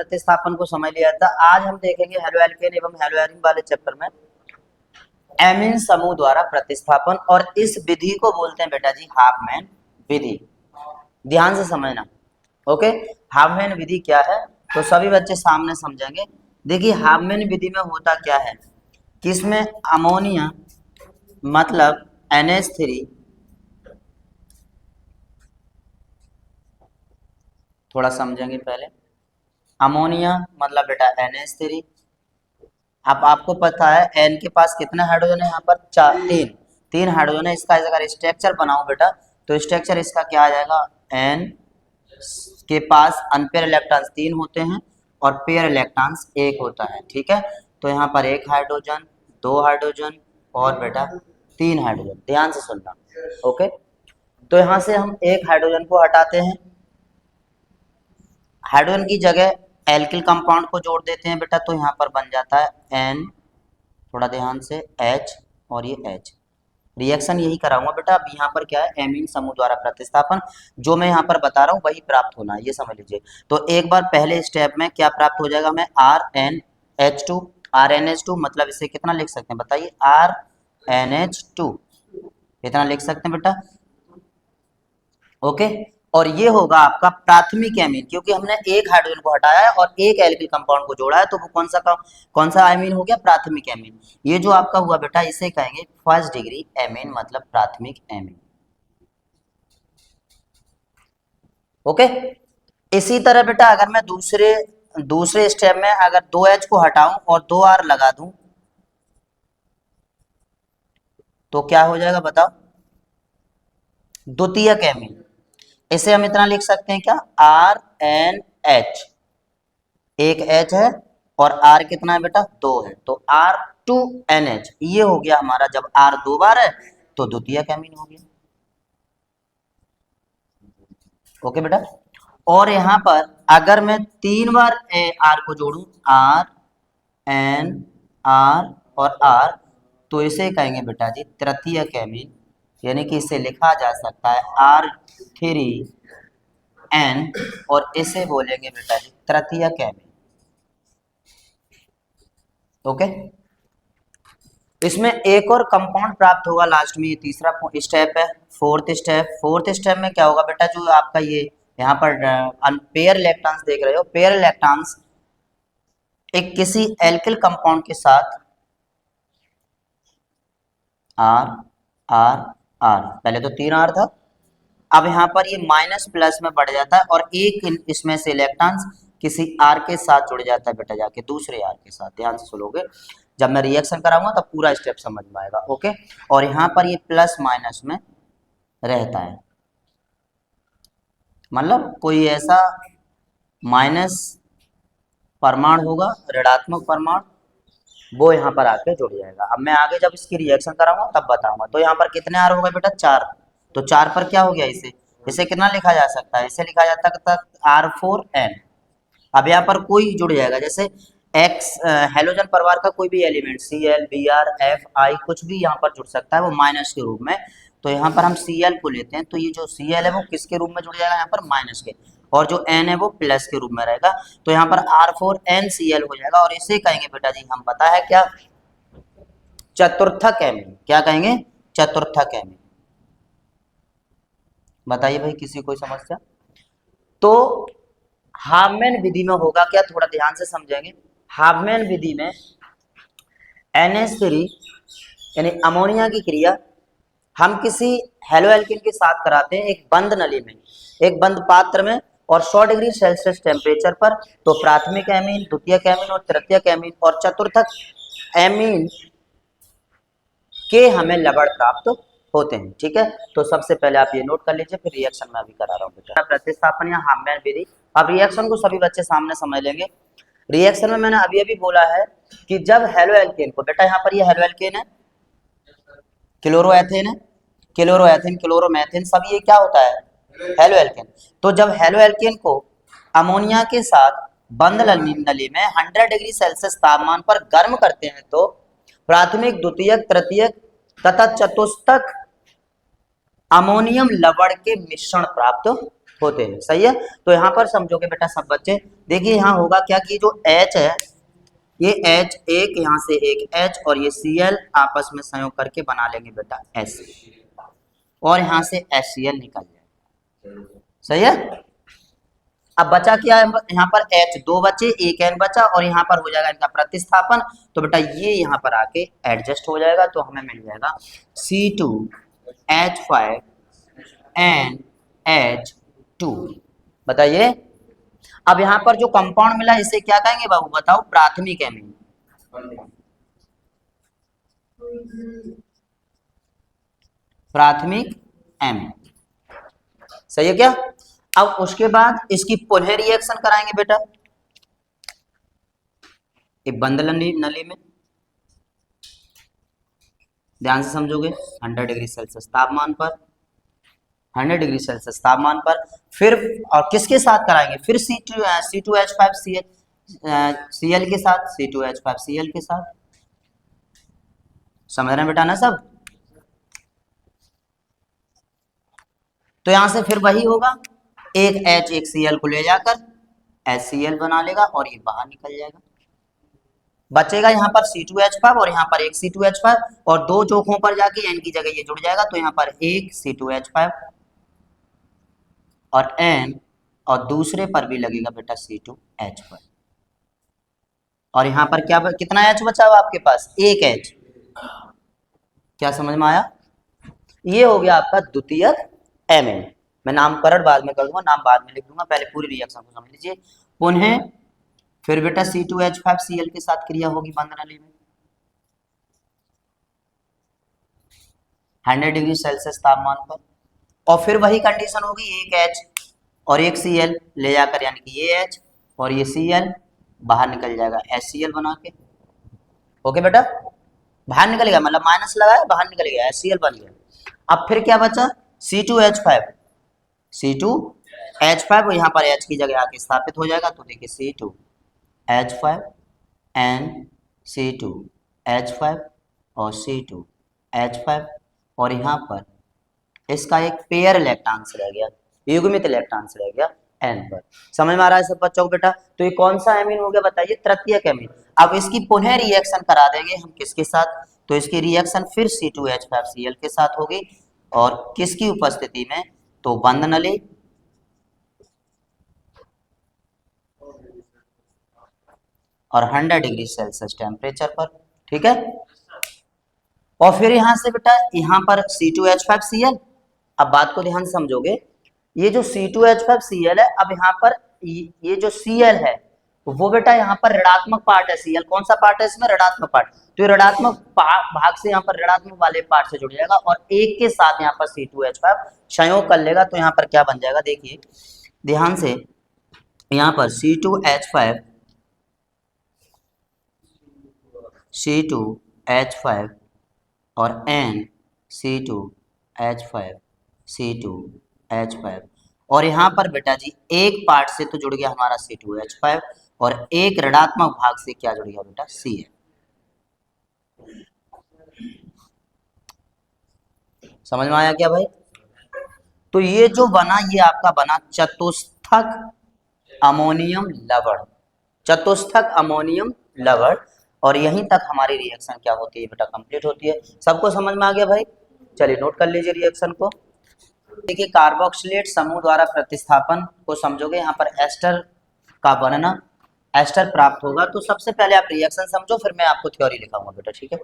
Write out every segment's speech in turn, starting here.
प्रतिस्थापन को समझ लिया था। आज हम देखेंगे हेलोएल्केन एवं हेलोएरिन वाले चैप्टर में एमीन समूह द्वारा प्रतिस्थापन, और इस विधि को बोलते हैं बेटा जी हाफमैन विधि। ध्यान से समझना, ओके। हाफमैन विधि क्या है तो सभी बच्चे सामने समझेंगे। देखिए हाफमैन विधि में होता क्या है कि इसमें अमोनिया मतलब NH3, थोड़ा समझेंगे पहले। अमोनिया मतलब बेटा NH3। अब आपको पता है N के पास कितने हाइड्रोजन है, यहाँ पर तीन हाइड्रोजन है। इसका अगर स्ट्रक्चर बनाओ बेटा तो स्ट्रक्चर इसका क्या आ जाएगा, N के पास अनपेयर इलेक्ट्रॉन्स 3 होते हैं और पेयर इलेक्ट्रॉन्स 1 होता है, ठीक है। तो यहाँ पर 1 हाइड्रोजन, 2 हाइड्रोजन और बेटा 3 हाइड्रोजन। ध्यान से सुनना, ओके। तो यहाँ से हम 1 हाइड्रोजन को हटाते हैं, हाइड्रोजन की जगह एल्किल कंपाउंड को जोड़ देते हैं बेटा, तो यहाँ पर बन जाता है N, थोड़ा ध्यान से, H और ये H। रिएक्शन यही कराऊंगा बेटा। अब यहाँ पर क्या है, एमीन समूह द्वारा प्रतिस्थापन, जो मैं यहाँ पर बता रहा हूँ वही प्राप्त होना है, ये समझ लीजिए। तो एक बार पहले स्टेप में क्या प्राप्त हो जाएगा, मैं RnH2, RnH2 मतलब इसे कितना लिख सकते हैं बताइए, RnH2 इतना लिख सकते हैं बेटा, ओके। और ये होगा आपका प्राथमिक एमीन, क्योंकि हमने 1 हाइड्रोजन को हटाया है और 1 एल्किल कंपाउंड को जोड़ा है, तो वो कौन सा एमीन हो गया, प्राथमिक एमीन। ये जो आपका हुआ बेटा इसे कहेंगे फर्स्ट डिग्री एमीन, मतलब प्राथमिक एमीन, ओके। इसी तरह बेटा अगर मैं दूसरे स्टेप में अगर 2H को हटाऊं और 2R लगा दूं तो क्या हो जाएगा बताओ, द्वितीयक एमीन। इसे हम इतना लिख सकते हैं क्या, RnH, एक H है और R कितना है बेटा, 2 है, तो R2NH ये हो गया हमारा। जब R 2 बार है तो द्वितीयक एमीन हो गया, ओके बेटा। और यहाँ पर अगर मैं 3 बार R को जोड़ूं, R N R और R, तो इसे कहेंगे बेटा जी तृतीयक एमीन, यानी कि इसे लिखा जा सकता है R3N और इसे बोलेंगे बेटा जी तृतीयक एमीन, ओके। इसमें एक और कंपाउंड प्राप्त होगा लास्ट में, ये तीसरा स्टेप है, फोर्थ स्टेप में क्या होगा बेटा, जो आपका ये यहाँ पर पेयर इलेक्ट्रॉन्स देख रहे हो, पेयर इलेक्ट्रॉन्स एक किसी एल्किल कंपाउंड के साथ R R R, पहले तो 3 R था, अब यहाँ पर ये माइनस प्लस में बढ़ जाता है और एक इसमें से इलेक्ट्रॉन्स किसी R के साथ जुड़ जाता है बेटा, जाके दूसरे R के साथ। ध्यान से सुनोगे, जब मैं रिएक्शन कराऊंगा तब पूरा स्टेप समझ में आएगा, ओके। और यहाँ पर ये प्लस माइनस में रहता है, मतलब कोई ऐसा माइनस परमाणु होगा, ऋणात्मक परमाणु, वो यहाँ पर आके जुड़ जाएगा। अब मैं आगे जब इसकी रिएक्शन कराऊंगा तब बताऊंगा। तो यहाँ पर कितने R हो गए बेटा, 4। तो 4 पर क्या हो गया, इसे कितना लिखा जा सकता है, इसे लिखा जाता है R4N। अब यहाँ पर कोई जुड़ जाएगा, जैसे X हेलोजन परिवार का कोई भी element Cl, Br, F, I कुछ भी यहाँ पर जुड़ सकता है, वो माइनस के रूप में। तो यहाँ पर हम Cl को लेते हैं, तो ये जो Cl है वो किसके रूप में जुड़ जाएगा, यहाँ पर माइनस के, और जो N है वो प्लस के रूप में रहेगा। तो यहाँ पर R4NCl हो जाएगा और इसे कहेंगे बेटा जी हम, पता है क्या, चतुर्थक एमीन। क्या कहेंगे, चतुर्थक एमीन। बताइए भाई किसी कोई समस्या। तो हाफमैन विधि में होगा क्या, थोड़ा ध्यान से समझेंगे। हाफमैन विधि में NH3 यानी अमोनिया की क्रिया हम किसी हेलोएल्केन के साथ कराते हैं एक बंद नली में, एक बंद पात्र में, और 100 डिग्री सेल्सियस टेम्परेचर पर। तो प्राथमिक एमीन, द्वितीयक एमीन और तृतीयक एमीन और चतुर्थक एमीन के हमें लवण प्राप्त होते हैं, ठीक है। तो सबसे पहले आप ये नोट कर लीजिए, फिर रिएक्शन में अभी करा रहा हूँ बेटा, प्रतिस्थापन या हाफमैन विधि। अब रिएक्शन को सभी बच्चे सामने समझ लेंगे। रिएक्शन में मैंने अभी अभी बोला है कि जब हेलोएल्केन को, बेटा यहाँ पर ये हेलोएल्केन है, क्लोरोएथेन है, क्लोरोएथेन, क्लोरोमेथेन, सब ये क्या होता है, हेलोएल्केन। तो जब हेलोएल्केन को अमोनिया के साथ बंद नली में 100 डिग्री सेल्सियस तापमान पर गर्म करते हैं, तो प्राथमिक, द्वितीयक, तृतीयक तथा चतुर्थक अमोनियम लवण के मिश्रण प्राप्त होते हैं। सही है, तो यहाँ पर समझोगे बेटा सब बच्चे। देखिए यहाँ होगा क्या कि जो H है, ये H एक, यहाँ से एक H और ये Cl आपस में संयोग करके बना लेंगे बेटा H, और यहाँ से HCl निकल जाए। सही है, अब बचा क्या है यहाँ पर H, दो बचे, एक N बचा, और यहाँ पर हो जाएगा इनका प्रतिस्थापन। तो बेटा ये यहाँ पर आके एडजस्ट हो जाएगा, तो हमें मिल जाएगा C2H5NH2। बताइए, अब यहाँ पर जो कंपाउंड मिला इसे क्या कहेंगे बाबू, बताओ, प्राथमिक एमीन। प्राथमिक एमीन, सही है क्या। अब उसके बाद इसकी पुनः रिएक्शन कराएंगे बेटा एक बंद नली में, ध्यान से समझोगे, 100 डिग्री सेल्सियस तापमान पर, 100 डिग्री सेल्सियस तापमान पर। फिर और किसके साथ कराएंगे, फिर C2H5Cl के साथ, C2H5Cl के साथ। समझ रहे हैं बेटा ना सब। तो यहां से फिर वही होगा, एक H एक Cl को ले जाकर HCl बना लेगा और ये बाहर निकल जाएगा। बचेगा यहाँ पर C2H5 और यहाँ पर एक C2H5, और दो चौकों पर जाके N की जगह ये जुड़ जाएगा, तो यहाँ पर एक C2H5 और N, और दूसरे पर भी लगेगा बेटा C2H5, और यहाँ पर क्या कितना H बचा हुआ आपके पास, एक H। क्या समझ में आया, ये हो गया आपका द्वितीयक एमीन। मैं नामकरण बाद में कर दूंगा, नाम बाद में लिख दूंगा, पहले पूरी रिएक्शन को समझ लीजिए। पुनः फिर बेटा C2H5Cl के साथ क्रिया होगी बंद नली में, 100 डिग्री सेल्सियस तापमान पर, और फिर वही कंडीशन होगी, एक H और एक Cl ले जाकर, यानी कि ये H और ये Cl बाहर निकल जाएगा HCl बना के। ओके बेटा, बाहर निकलेगा, मतलब माइनस लगा है, बाहर निकलेगा, HCl बन गया। अब फिर क्या बचा, C2H5 यहाँ पर H की जगह आके स्थापित हो जाएगा, तो देखिए C2H5NC2H5 और C2H5, और यहाँ पर इसका एक पेयर इलेक्ट्रॉन्स रह गया, युग्मित इलेक्ट्रॉन्स रह गया N पर। समझ में आ रहा है सब बच्चों को बेटा। तो ये कौन सा एमीन हो गया बताइए, तृतीयक एमीन। अब इसकी पुनः रिएक्शन करा देंगे हम किसके साथ, तो इसकी रिएक्शन फिर C2H5Cl के साथ होगी, और किसकी उपस्थिति में, तो बंद नली और 100 डिग्री सेल्सियस टेम्परेचर पर। ठीक है, और फिर यहां से बेटा यहाँ पर C2H5Cl। अब बात को ध्यान से समझोगे, ये जो C2H5Cl है, अब यहाँ पर ये जो Cl है वो बेटा यहाँ पर ऋणात्मक पार्ट है, Cl कौन सा पार्ट है इसमें, ऋणात्मक पार्ट। तो ये ऋणात्मक भाग से यहाँ पर ऋणात्मक वाले पार्ट से जुड़ जाएगा, और एक के साथ यहाँ पर C2H5 संयोग कर लेगा, तो यहाँ पर क्या बन जाएगा, देखिए ध्यान से, यहाँ पर C2H5 और NC2H5 और यहाँ पर बेटा जी एक पार्ट से तो जुड़ गया हमारा C2H5, और एक ऋणात्मक भाग से क्या जुड़ गया बेटा, Cl। समझ में आया क्या भाई। तो ये जो बना, ये आपका बना चतुस्थक अमोनियम लवण, चतुस्थक अमोनियम लवण, और यहीं तक हमारी रिएक्शन क्या होती है बेटा, कंप्लीट होती है। सबको समझ में आ गया भाई। चलिए नोट कर लीजिए रिएक्शन को। देखिए कार्बोक्सिलेट समूह द्वारा प्रतिस्थापन को समझोगे, यहाँ पर एस्टर का बनना, एस्टर प्राप्त होगा। तो सबसे पहले आप रिएक्शन समझो, फिर मैं आपको थ्योरी लिखाऊंगा बेटा, ठीक है,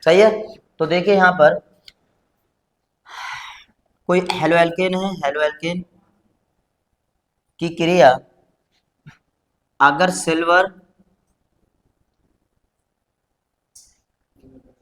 सही है। तो देखिए यहाँ पर कोई हेलो एल्केन है, हेलो एल्केन की क्रिया अगर सिल्वर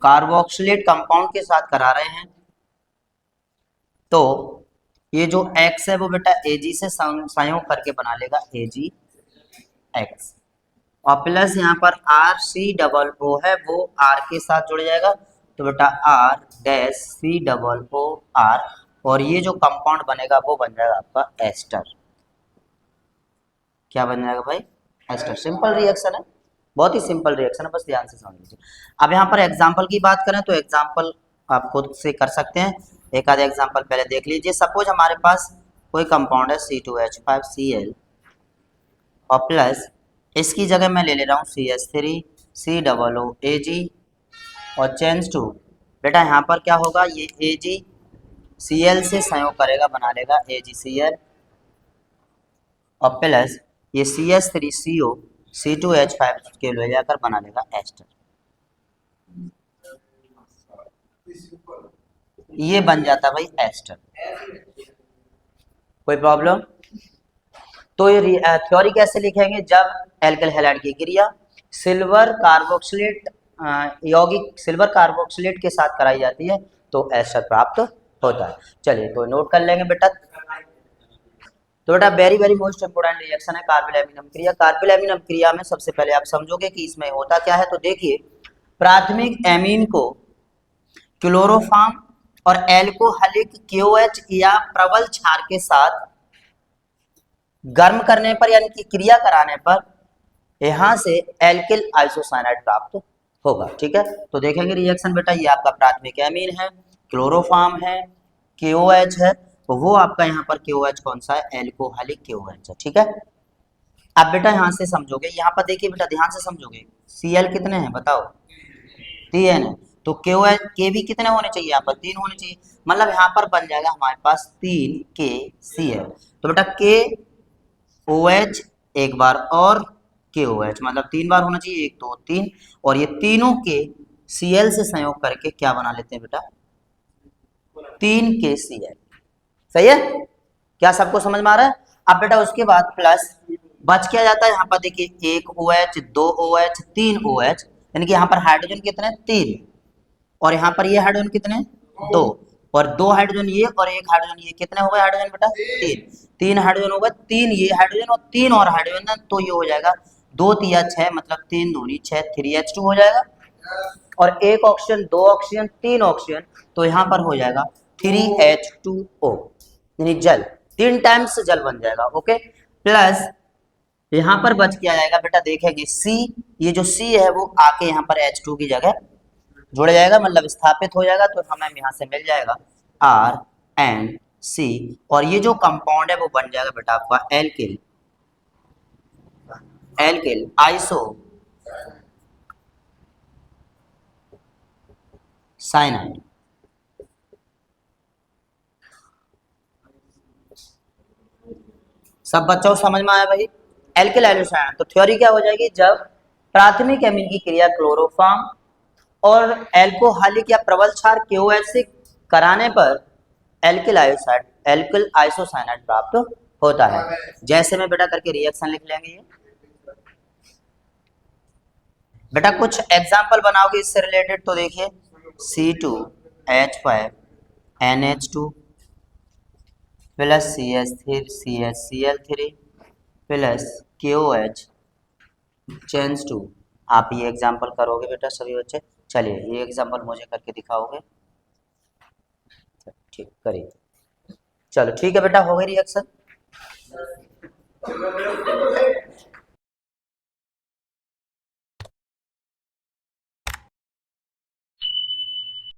कार्बोक्सिलेट कंपाउंड के साथ करा रहे हैं, तो ये जो X है वो बेटा Ag से संयोग करके बना लेगा AgX, और प्लस यहाँ पर RCOO है, वो R के साथ जुड़ जाएगा, तो बेटा R-COOR, और ये जो कंपाउंड बनेगा वो बन जाएगा आपका एस्टर। क्या बन जाएगा भाई, एस्टर। सिंपल रिएक्शन है, बहुत ही सिंपल रिएक्शन है, बस ध्यान से समझ लीजिए। अब यहाँ पर एग्जाम्पल की बात करें तो एग्जाम्पल आप खुद से कर सकते हैं। एक आधा एग्जांपल पहले देख लीजिए। सपोज हमारे पास कोई कंपाउंड है C2H5Cl और प्लस इसकी जगह मैं ले ले रहा हूँ CH3COOAg और चेंज टू। बेटा यहाँ पर क्या होगा, ये AgCl से संयोग करेगा, बना लेगा AgCl और प्लस ये CH3CO C2H5 के ले जाकर बना लेगा एस्टर। ये बन जाता भाई एस्टर। कोई प्रॉब्लम? तो ये थ्योरी कैसे लिखेंगे, जब एल्किल हैलाइड की क्रिया सिल्वर कार्बोक्सिलेट यौगिक सिल्वर कार्बोक्सिलेट के साथ कराई जाती है तो एस्टर प्राप्त होता है। चलिए तो नोट कर लेंगे बेटा। तो बेटा very very most important reaction है कार्बोनिल एमिनम क्रिया। कार्बोनिल एमिनम क्रिया में सबसे पहले आप समझोगे कि इसमें होता क्या है। तो देखिए, प्राथमिक एमीन को क्लोरोफॉर्म और एल्कोहलिक KOH या प्रबल क्षार के साथ गर्म करने पर यानी कि क्रिया कराने पर यहां से एल्किल आइसोसाइनाइड प्राप्त होगा। ठीक है, तो देखेंगे रिएक्शन बेटा। ये आपका प्राथमिक एमीन है, क्लोरोफॉर्म है, KOH है, तो वो आपका यहाँ पर KOH कौन सा है, एल्कोहलिक KOH है। ठीक है, अब बेटा यहाँ से समझोगे, यहाँ पर देखिए बेटा ध्यान से समझोगे, Cl कितने हैं बताओ, 3 है, तो KOH के भी कितने होने चाहिए, यहाँ पर 3 होने चाहिए, मतलब यहाँ पर बन जाएगा हमारे पास 3 KCl। तो बेटा KOH एक बार और KOH, मतलब 3 बार होना चाहिए, 1 2 3, और ये तीनों के Cl से संयोग करके क्या बना लेते हैं बेटा, 3 KCl। सही है, क्या सबको समझ में आ रहा है? अब बेटा उसके बाद प्लस बच क्या जाता है, यहाँ पर देखिए 1 OH 2 OH 3 OH, यानी कि यहाँ पर हाइड्रोजन कितने 3, और यहाँ पर ये हाइड्रोजन कितने 2, और 2 हाइड्रोजन ये और 1 हाइड्रोजन ये, कितने हो गए हाइड्रोजन बेटा 3 हाइड्रोजन हो गए, 3 ये हाइड्रोजन और 3 और हाइड्रोजन, तो ये हो जाएगा 2 3 6, मतलब 3 दूनी 6, 3H2 हो जाएगा, और 1 ऑक्सीजन 2 ऑक्सीजन 3 ऑक्सीजन, तो यहाँ पर हो जाएगा 3H2O, यानी जल, 3 टाइम्स जल बन जाएगा। ओके, प्लस यहाँ पर बच क्या जाएगा बेटा, देखेंगे C, ये जो C है वो आके यहाँ पर H2 की जगह जुड़ जाएगा, मतलब स्थापित हो जाएगा, तो हमें यहाँ से मिल जाएगा RNC, और ये जो कंपाउंड है वो बन जाएगा बेटा आपका एल्किल आइसो साइनाइड। सब बच्चों को समझ में आया भाई, एल्किल आइसोसाइनाइड। तो थ्योरी क्या हो जाएगी, जब प्राथमिक एमीन की क्रिया क्लोरोफॉर्म और एल्कोहलिक या प्रबल क्षार KOH से कराने पर एल्किल आइसोसाइनाइड प्राप्त होता है। जैसे में बेटा करके रिएक्शन लिख लेंगे ये बेटा, कुछ एग्जांपल बनाओगे इससे रिलेटेड, तो देखिए C2H5NH2 plus CH3CHCl3 plus KOH change to. आप ये एग्जांपल करोगे बेटा सभी बच्चे। चलिए ये एग्जांपल मुझे करके दिखाओगे, ठीक करिए। चलो ठीक है बेटा, हो गई रिएक्शन।